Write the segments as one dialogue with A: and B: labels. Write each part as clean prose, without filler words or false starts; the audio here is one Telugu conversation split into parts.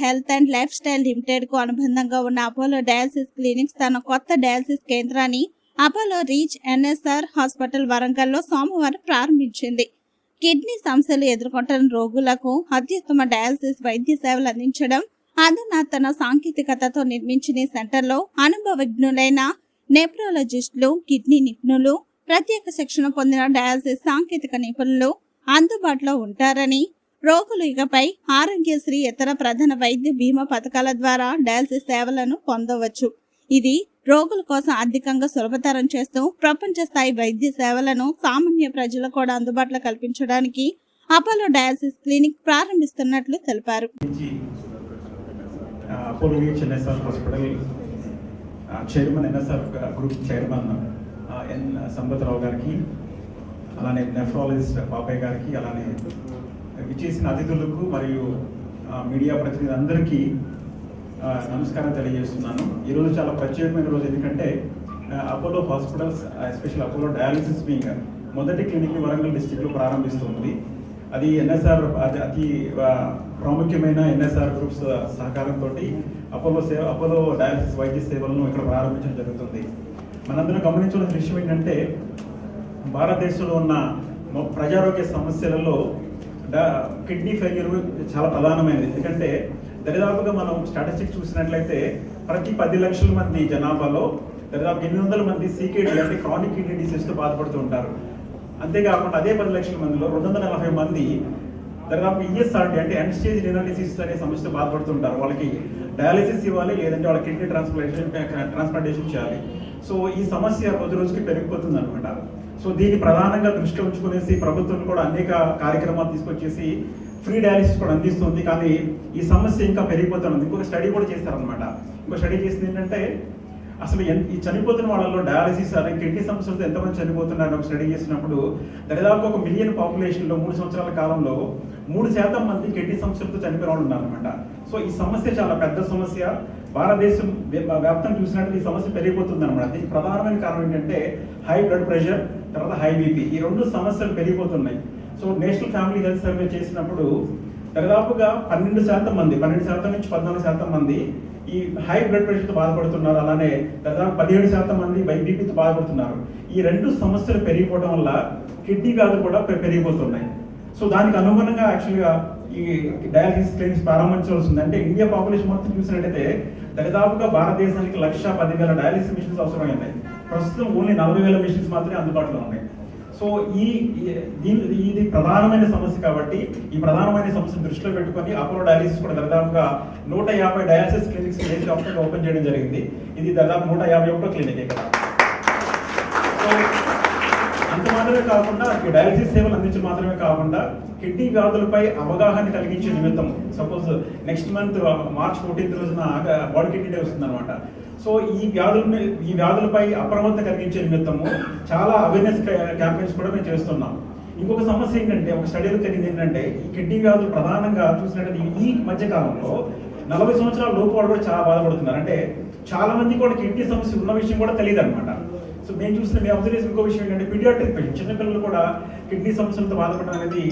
A: Health and life style limited కు అనుబంధంగా ఉన్న అపోలో డయాలసిస్ క్లినిక్స్ తన కొత్త డయాలసిస్ కేంద్రాన్ని అపోలో రీచ్ ఎన్ఎస్ఆర్ హాస్పిటల్ వరంగల్లో సోమవారం ప్రారంభించింది. కిడ్నీ సమస్యలు ఎదుర్కొంటున్న రోగులకు అత్యుత్తమ డయాలసిస్ వైద్య సేవలు అందించడం, అధునాతన సాంకేతికతతో నిర్మించిన ఈ సెంటర్లో అనుభవజ్ఞులైన నెఫ్రాలజిస్టులు, కిడ్నీ నిపుణులు, ప్రత్యేక శిక్షణ పొందిన డయాలసిస్ సాంకేతిక నిపుణులు అందుబాటులో ఉంటారని, రోగులు ఇకపై ఆరోగ్యశ్రీ ఇతర ప్రధాన వైద్య బీమా పథకాల ద్వారా డయాలసిస్ సేవలను పొందవచ్చు. ఇది రోగుల కోసం అధికంగా సులభతరం చేస్తూ ప్రపంచ స్థాయి వైద్య సేవలను సామాన్య ప్రజలకు కూడా అందుబాటులో కల్పించడానికి అపోలో డయాలసిస్ క్లినిక్ ప్రారంభిస్తున్నట్లు తెలిపారు.
B: Apollo reach NSR hospital chairman, NSR group chairman N Sambathrao గారికి, అలానే నెఫ్రాలజిస్ట్ బాబాయ్ గారికి, అలానే విచ్చేసిన అతిథులకు మరియు మీడియా ప్రతినిధులందరికీ నమస్కారం తెలియజేస్తున్నాను. ఈరోజు చాలా ప్రత్యేకమైన రోజు, ఎందుకంటే Apollo hospitals, special Apollo dialysis wing మొదటి క్లినిక్ వరంగల్ డిస్టిక్లో ప్రారంభిస్తుంది. అది ఎన్ఎస్ఆర్ అతి ప్రాముఖ్యమైన ఎన్ఎస్ఆర్ గ్రూప్స్ సహకారంతో అపోలో డయాలసిస్ వైద్య సేవలను ఇక్కడ ప్రారంభించడం జరుగుతుంది. మనందరం గమనించాల్సిన విషయం ఏంటంటే, భారతదేశంలో ఉన్న ప్రజారోగ్య సమస్యలలో కిడ్నీ ఫెయిల్యూర్ చాలా ప్రధానమైనది. ఎందుకంటే దరిదాపుగా మనం స్టాటిస్టిక్స్ చూసినట్లయితే ప్రతి 10 లక్షల మంది జనాభాలో దాదాపు 800 మంది CKD అంటే క్రానిక్ కిడ్నీ డిసీజ్తో బాధపడుతూ ఉంటారు. అంతేకాకుండా అదే 10 లక్షల మందిలో 240 మంది దాదాపు ESRD అంటే ఎండ్ స్టేజ్ రీనల్ డిసీజ్ అనే సమస్యతో బాధపడుతుంటారు. వాళ్ళకి డయాలసిస్ ఇవ్వాలి, లేదంటే వాళ్ళ కిడ్నీ ట్రాన్స్ప్లాంటేషన్ చేయాలి. సో ఈ సమస్య రోజు రోజుకి పెరిగిపోతుంది అనమాట. సో దీన్ని ప్రధానంగా దృష్టిలో ఉంచుకునేసి ప్రభుత్వం కూడా అనేక కార్యక్రమాలు తీసుకొచ్చేసి ఫ్రీ డయాలసిస్ కూడా అందిస్తుంది. కానీ ఈ సమస్య ఇంకా పెరిగిపోతున్నది. ఇంకొక స్టడీ కూడా చేశారనమాట. ఇంకో స్టడీ చేసింది ఏంటంటే, అసలు ఈ చనిపోతున్న వాళ్ళలో డయాలసిస్ అనే కిడ్నీ సమస్యలతో ఎంతమంది చనిపోతున్నారని ఒక స్టడీ చేసినప్పుడు దాదాపు 1 మిలియన్ పాపులేషన్లో 3 సంవత్సరాల కాలంలో 3% మంది కిడ్నీ సమస్యలతో చనిపోయిన వాళ్ళు ఉన్నారనమాట. సో ఈ సమస్య చాలా పెద్ద సమస్య. భారతదేశం వ్యాప్తంగా చూసినట్టు ఈ సమస్య పెరిగిపోతుంది అనమాట. దీనికి ప్రధానమైన కారణం ఏంటంటే హై బ్లడ్ ప్రెషర్, తర్వాత హై బీపీ. ఈ 2 సమస్యలు పెరిగిపోతున్నాయి. So national family health survey చేసినప్పుడు దాదాపుగా 12% మంది, 12% నుంచి 14% మంది ఈ హై బ్లడ్ ప్రెషర్తో బాధపడుతున్నారు. అలానే దాదాపు 17% మంది బీపీతో బాధపడుతున్నారు. ఈ 2 సమస్యలు పెరిగిపోవడం వల్ల కిడ్నీ వ్యాధులు కూడా పెరిగిపోతున్నాయి. సో దానికి అనుగుణంగా యాక్చువల్గా ఈ డయాలసిస్ క్లినిక్స్ ప్రారంభించవలసింది. అంటే ఇండియా పాపులేషన్ మొత్తం చూసినట్టయితే దాదాపుగా భారతదేశానికి 1,10,000 డయాలసిస్ మిషన్స్ అవసరమైనాయి. ప్రస్తుతం ఓన్లీ 40,000 మిషన్స్ మాత్రమే అందుబాటులో ఉన్నాయి. సో ఇది ప్రధానమైన సమస్య కాబట్టి ఈ ప్రధానమైన సమస్యను దృష్టిలో పెట్టుకొని అపోలో డయాలసిస్ కూడా దాదాపుగా 150 డయాలసిస్ క్లినిక్స్ దేశవ్యాప్తంగా ఓపెన్ చేయడం జరిగింది. ఇది దాదాపు 151 క్లినిక్ ఇక్కడ. సో అంత మాత్రమే కాకుండా ఈ డయాలసిస్ సేవలు అందించడం మాత్రమే కాకుండా కిడ్నీ వ్యాధులపై అవగాహన కలిగించే నిమిత్తం, సపోజ్ నెక్స్ట్ మంత్ మార్చ్ 14 రోజున వరల్డ్ కిడ్నీ డే వస్తుంది అనమాట. సో ఈ వ్యాధులపై అప్రమత్త కలిగించే నిమిత్తము చాలా అవేర్నెస్ క్యాంపెయిన్స్ కూడా మేము చేస్తున్నాం. ఇంకొక సమస్య ఏంటంటే, ఒక స్టడీలో తెలియదు ఏంటంటే, ఈ కిడ్నీ వ్యాధులు ప్రధానంగా చూసినట్టు ఈ మధ్య కాలంలో 40 సంవత్సరాల లోపు వాళ్ళు కూడా చాలా బాధపడుతున్నారు. అంటే చాలా మంది కూడా కిడ్నీ సమస్య ఉన్న విషయం కూడా తెలియదు అనమాట. సో మేము అబ్జర్వ్ చేసిన ఇంకో విషయం ఏంటంటే, పీడియాట్రిక్ పేషెంట్, చిన్నపిల్లలు కూడా కిడ్నీ సమస్యలతో బాధపడడం అనేది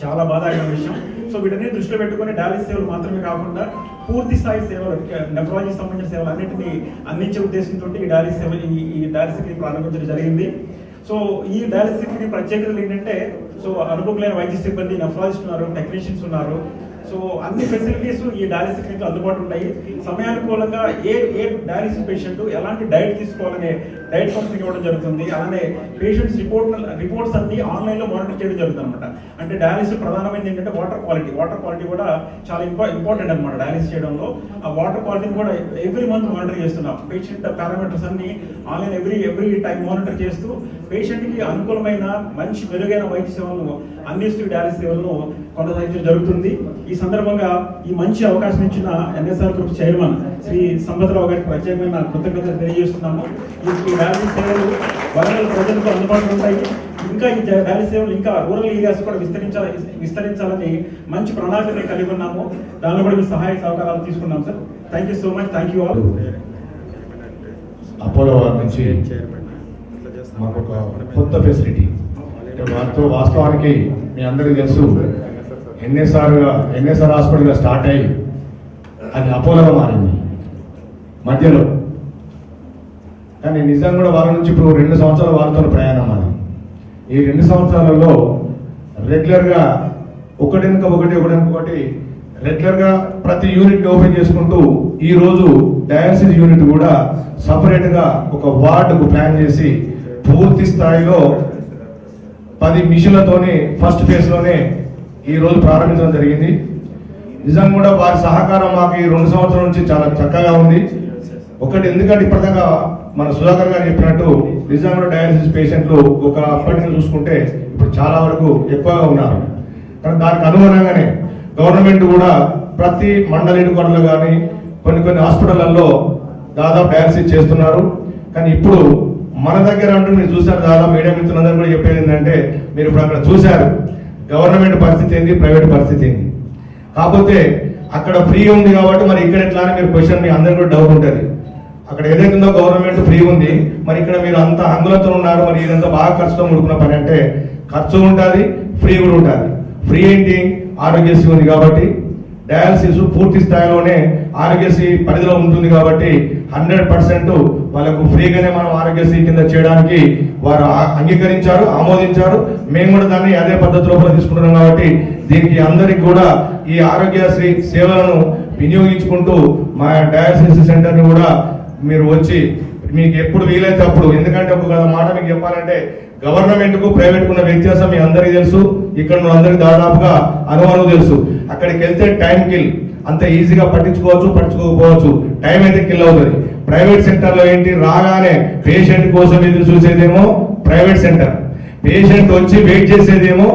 B: చాలా బాధాకరమైన విషయం. సో వీటిని దృష్టిలో పెట్టుకుని డయాలసిస్ సేవలు మాత్రమే కాకుండా పూర్తి స్థాయి సేవలు, నెఫ్రాలజీ సంబంధించిన సేవలు అన్నింటినీ అందించే ఉద్దేశంతో ఈ డయాలసిస్ క్లినిక్ ప్రారంభించడం జరిగింది. సో ఈ డయాలసిస్ క్లినిక్ ప్రత్యేకతలు ఏంటంటే, సో అనుభవమైన వైద్య సిబ్బంది, నెఫ్రాలజిస్ట్ ఉన్నారు, టెక్నీషియన్స్ ఉన్నారు. సో అన్ని ఫెసిలిటీస్ ఈ డయాలసిస్ క్లినిక్లో అందుబాటులో ఉంటాయి. సమయానుకూలంగా ఏ డయాలసిస్ పేషెంట్ ఎలాంటి డైట్ తీసుకోవాలనే డైట్ కౌన్సిలింగ్ ఇవ్వడం జరుగుతుంది. అలానే పేషెంట్స్ రిపోర్ట్స్ అన్ని ఆన్లైన్లో మానిటర్ చేయడం జరుగుతుంది అనమాట. అంటే డయాలసిస్ ప్రధానమైనది ఏంటంటే వాటర్ క్వాలిటీ కూడా చాలా ఇంపార్టెంట్ అనమాట. డయాలసిస్ చేయడంలో ఆ వాటర్ క్వాలిటీని కూడా ఎవ్రీ మంత్ మానిటర్ చేస్తున్నాం. పేషెంట్ పారామీటర్స్ అన్ని ఆన్లైన్ ఎవ్రీ టైం మానిటర్ చేస్తూ పేషెంట్కి అనుకూలమైన మంచి మెరుగైన వైద్య సేవలను అందిస్తూ డయాలసిస్ సేవలను కొనసాగించడం జరుగుతుంది. ఈ సందర్భంగా ఈ మంచి అవకాశం ఇచ్చిన ఎన్ఎస్ఆర్ గ్రూప్ చైర్మన్ శ్రీ సంబత్రావు గారికి ప్రత్యేకమైన కృతజ్ఞతలు తెలియజేస్తున్నాము. ఈ డయాలసిస్ సేవలు వరంగల్ ప్రజలకు అందుబాటులో ఉంటాయి. ఇంకా ఈ డయాలసిస్ సేవలు ఇంకా రూరల్ ఏరియాస్ కూడా విస్తరించాలని మంచి ప్రణాళిక కలిగి ఉన్నాము. దానిలో కూడా మీ సహాయ సహకారాలు తీసుకున్నాం sir. Thank you so much. Thank you all.
C: Apollo నుంచి మాకు ఒక కొత్త ఫెసిలిటీ, వాస్తవానికి మీ అందరికీ తెలుసు, ఎన్ఎస్ఆర్ హాస్పిటల్గా స్టార్ట్ అయ్యి
D: అది అపోలోగా మారింది మధ్యలో. కానీ నిజంగా కూడా వాళ్ళ నుంచి ఇప్పుడు 2 సంవత్సరాలు వాళ్ళతో ప్రయాణం అది. ఈ 2 సంవత్సరాలలో రెగ్యులర్గా ఒకటి రెగ్యులర్గా ప్రతి యూనిట్ ఓపెన్ చేసుకుంటూ ఈరోజు డయాలసిస్ యూనిట్ కూడా సపరేట్గా ఒక వార్డుకు ప్లాన్ చేసి పూర్తి స్థాయిలో 10 మిషన్లతోనే ఫస్ట్ ఫేజ్లోనే ఈరోజు ప్రారంభించడం జరిగింది. నిజంగా కూడా వారి సహకారం మాకు ఈ 2 సంవత్సరాల నుంచి చాలా చక్కగా ఉంది. ఒకటి ఎందుకంటే ఇప్పటిదాకా మన సుధాకర్ గారు చెప్పినట్టు నిజంగా కూడా డయాలసిస్ పేషెంట్లు ఒక అప్పటిని చూసుకుంటే ఇప్పుడు చాలా వరకు ఎక్కువగా ఉన్నారు. కానీ దానికి అనుగుణంగానే గవర్నమెంట్ కూడా ప్రతి మండల హెడ్‌క్వార్టర్లో కానీ కొన్ని హాస్పిటళ్లలో దాదాపు డయాలసిస్ చేస్తున్నారు. కానీ ఇప్పుడు మన దగ్గర అంటూ మీరు చూసారు, దాదాపు మీడియా మిత్రులందరూ కూడా చెప్పేది ఏంటంటే మీరు ఇప్పుడు అక్కడ చూశారు గవర్నమెంట్ పరిస్థితి ఏంది, ప్రైవేట్ పరిస్థితి ఏంది. కాకపోతే అక్కడ ఫ్రీ ఉంది కాబట్టి మరి ఇక్కడ ఎట్లా అని మీరు క్వశ్చన్ మీ అందరికీ కూడా డౌట్ ఉంటుంది. అక్కడ ఏదైతే ఉందో గవర్నమెంట్ ఫ్రీ ఉంది, మరి ఇక్కడ మీరు అంత హంగులతో ఉన్నారు, మరి ఇదంతా బాగా ఖర్చుతో ముడుకున్న పని అంటే ఖర్చు ఉంటుంది, ఫ్రీ కూడా ఉంటుంది. ఫ్రీ ఏంటి, ఆరోగ్యశ్రీ ఉంది కాబట్టి డయాలసిస్ పూర్తి స్థాయిలోనే ఆరోగ్యశ్రీ పరిధిలో ఉంటుంది కాబట్టి 100% వాళ్ళకు ఫ్రీగానే మనం ఆరోగ్యశ్రీ కింద చేయడానికి వారు అంగీకరించారు, ఆమోదించారు. మేము కూడా దాన్ని అదే పద్ధతిలో తీసుకుంటున్నాం కాబట్టి దీనికి అందరికి కూడా ఈ ఆరోగ్యశ్రీ సేవలను వినియోగించుకుంటూ మా డయాలసిస్ సెంటర్ని కూడా మీరు వచ్చి మీకు ఎప్పుడు వీలైతే అప్పుడు, ఎందుకంటే ఒక మాట మీకు చెప్పాలంటే గవర్నమెంట్ కు ప్రైవేట్ కు ఉన్న వ్యత్యాసం మీ అందరికీ తెలుసు, ఇక్కడ అందరికి దాదాపుగా అనుమానం తెలుసు. అక్కడికి వెళ్తే టైం కిల్, అంత ఈజీగా పట్టించుకోకపోవచ్చు, టైం అయితే కిల్ అవుతుంది. ప్రైవేట్ సెంటర్ లో ఏంటి, రాగానే పేషెంట్ కోసం ఎదురు చూసేదేమో ప్రైవేట్ సెంటర్, పేషెంట్ వచ్చి వెయిట్ చేసేదేమో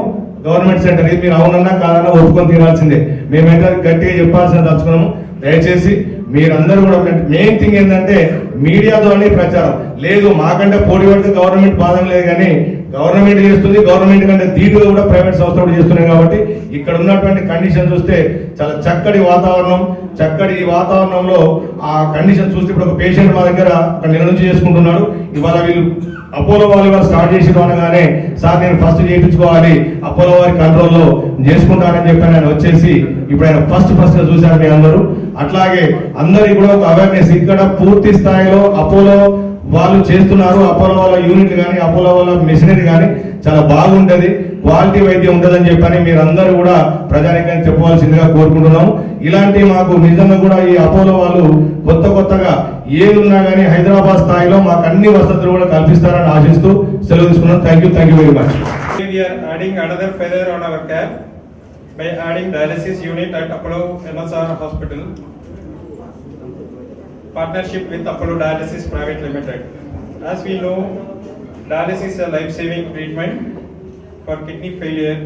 D: గవర్నమెంట్ సెంటర్. ఇది మీరు అవునన్నా కాదన్నా ఒప్పుకొని తీరాల్సిందే. మేమైతే గట్టిగా చెప్పాల్సిన తలుచుకున్నాము. దయచేసి మీరందరూ కూడా మెయిన్ థింగ్ ఏంటంటే మీడియాతో అన్ని ప్రచారం లేదు, మాకంటే పోటీ పడితే గవర్నమెంట్ బాధం లేదు, కానీ గవర్నమెంట్ చేస్తుంది, గవర్నమెంట్ కంటే ధీటుగా కూడా ప్రైవేట్ సంస్థ కూడా చేస్తున్నాయి. కాబట్టి ఇక్కడ ఉన్నటువంటి కండిషన్ చూస్తే చాలా చక్కటి వాతావరణం, చక్కటి ఈ వాతావరణంలో ఆ కండిషన్ చూస్తే ఇప్పుడు ఒక పేషెంట్ మా దగ్గర ఒక నెల నుంచి చేసుకుంటున్నాడు. ఇవాళ వీళ్ళు అపోలో వాళ్ళు స్టార్ట్ చేసి అనగానే సార్ నేను ఫస్ట్ చేయించుకోవాలి, అపోలో వారి కంట్రోల్లో చేసుకుంటానని చెప్పి ఆయన వచ్చేసి ఇప్పుడు ఆయన ఫస్ట్ గా చూశారు మీ అందరూ. అట్లాగే అందరికి కూడా ఒక అవేర్నెస్ ఇక్కడ పూర్తి స్థాయిలో అపోలో వాళ్ళు చేస్తున్నారు. అపోలో వాళ్ళ యూనిట్ కానీ అపోలో వాళ్ళ మెషినరీ కానీ చాలా బాగుంటది, క్వాలిటీ వైద్యం ఉంటుందని చెప్పని మీరందరూ కూడా ప్రజానికాన్ని చెప్పవలసిందిగా కోరుకుంటున్నాము. ఇలాంటి మాకు నిజంగా కూడా ఈ అపోలో వాళ్ళు కొత్తగా ఏదున్నా కానీ హైదరాబాద్ స్థాయిలో మాకు అన్ని వసతులు కూడా కల్పిస్తారని ఆశిస్తూ సెలవు తీసుకున్నాం. Thank you very much.
C: We are adding another feather on our cap by adding dialysis unit at Apollo NSR Hospital. Partnership with Apollo Dialysis Private Limited. As we know, dialysis is a life-saving treatment for kidney failure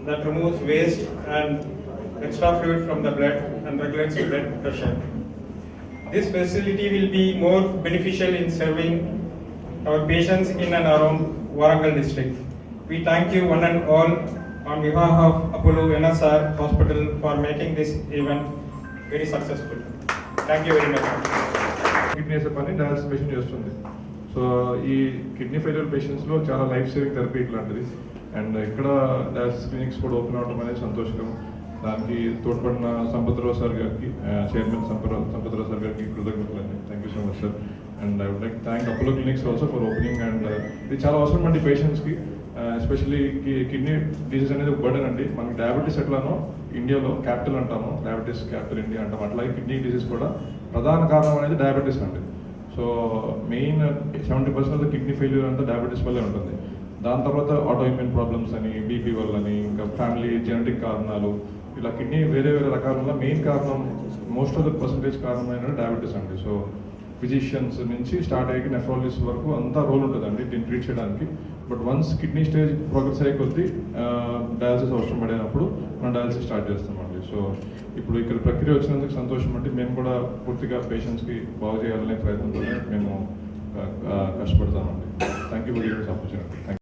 C: that removes waste and extra fluid from the blood and regulates blood pressure. This facility will be more beneficial in serving our patients in and around Warangal district. We thank you one and all on behalf of Apollo NSR Hospital for making this event very successful. Thank you very much.
E: Kidney పని డయాలసిస్ పేషెంట్ చేస్తుంది. సో ఈ కిడ్నీ ఫెయిల్యూర్ పేషెంట్స్లో చాలా లైఫ్ సేవింగ్ థెరపీ ఇట్లాంటిది. అండ్ ఇక్కడ డయాలసిస్ క్లినిక్స్ కూడా ఓపెన్ అవడం అనేది సంతోషకరం. దానికి తోడ్పడిన సంపత్రావు సార్ గారికి, చైర్మన్ సంపత్రావు సార్ గారికి కృతజ్ఞతలండి. Thank you so much sir. And I would like thank Apollo clinics also for opening. And ఇది చాలా అవసరం అండి పేషెంట్స్కి, ఎస్పెషల్లీ కిడ్నీ డిసీజ్ అనేది ఒక బర్డెన్ అండి. మనకి డయాబెటీస్ ఎట్లానో ఇండియాలో క్యాపిటల్ అంటాము, డయాబెటీస్ క్యాపిటల్ ఇండియా అంటాము, అట్లాగే కిడ్నీ డిసీజ్ కూడా ప్రధాన కారణం అనేది డయాబెటీస్ అండి. సో మెయిన్ 70% కిడ్నీ ఫెయిల్యూర్ అంతా డయాబెటీస్ వల్లే ఉంటుంది. దాని తర్వాత ఆటో ఇమ్యూన్ ప్రాబ్లమ్స్ అని, బీపీ వల్లని, ఇంకా ఫ్యామిలీ జెనెటిక్ కారణాలు, ఇలా కిడ్నీ వేరే రకాల మెయిన్ కారణం మోస్ట్ ఆఫ్ ద పర్సంటేజ్ కారణమైన డయాబెటీస్ అండి. సో ఫిజిషియన్స్ నుంచి స్టార్ట్ అయ్యి నెఫ్రాలజిస్ట్ వరకు అంతా రోల్ ఉంటుందండి దీన్ని ట్రీట్ చేయడానికి. But once kidney stage progress అయ్యే కొద్దీ డయాలసిస్ అవసరం పడినప్పుడు మనం డయాలసిస్ స్టార్ట్ చేస్తామండి. సో ఇప్పుడు ఇక్కడ ప్రక్రియ వచ్చినందుకు సంతోషం అండి. మేము కూడా పూర్తిగా పేషెంట్స్కి బాగు చేయాలనే ప్రయత్నంతోనే మేము కష్టపడతామండి. Thank you for giving this opportunity.